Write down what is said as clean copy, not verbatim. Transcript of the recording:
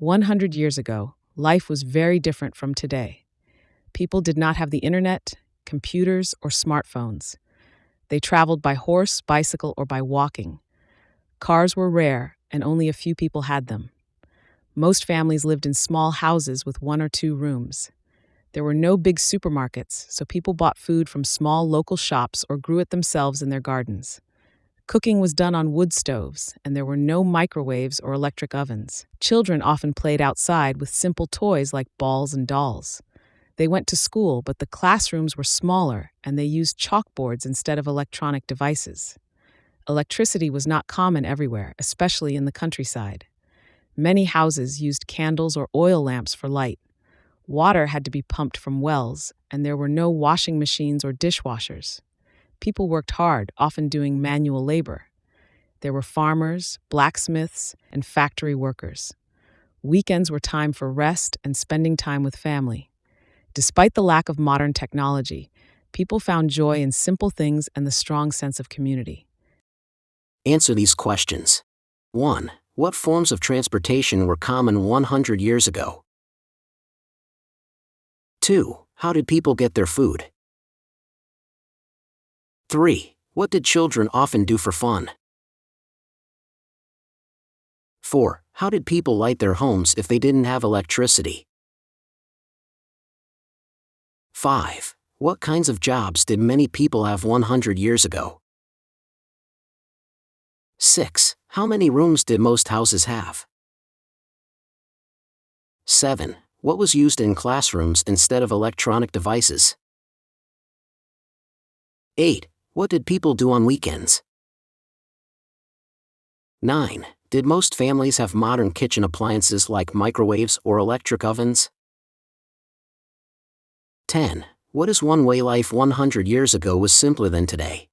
100 years ago, life was very different from today. People did not have the internet, computers, or smartphones. They traveled by horse, bicycle, or by walking. Cars were rare, and only a few people had them. Most families lived in small houses with 1 or 2 rooms. There were no big supermarkets, so people bought food from small local shops or grew it themselves in their gardens. Cooking was done on wood stoves, and there were no microwaves or electric ovens. Children often played outside with simple toys like balls and dolls. They went to school, but the classrooms were smaller, and they used chalkboards instead of electronic devices. Electricity was not common everywhere, especially in the countryside. Many houses used candles or oil lamps for light. Water had to be pumped from wells, and there were no washing machines or dishwashers. People worked hard, often doing manual labor. There were farmers, blacksmiths, and factory workers. Weekends were time for rest and spending time with family. Despite the lack of modern technology, people found joy in simple things and the strong sense of community. Answer these questions. 1. What forms of transportation were common 100 years ago? 2. How did people get their food? 3. What did children often do for fun? 4. How did people light their homes if they didn't have electricity? 5. What kinds of jobs did many people have 100 years ago? 6. How many rooms did most houses have? 7. What was used in classrooms instead of electronic devices? 8. What did people do on weekends? 9. Did most families have modern kitchen appliances like microwaves or electric ovens? 10. What is one way life 100 years ago was simpler than today?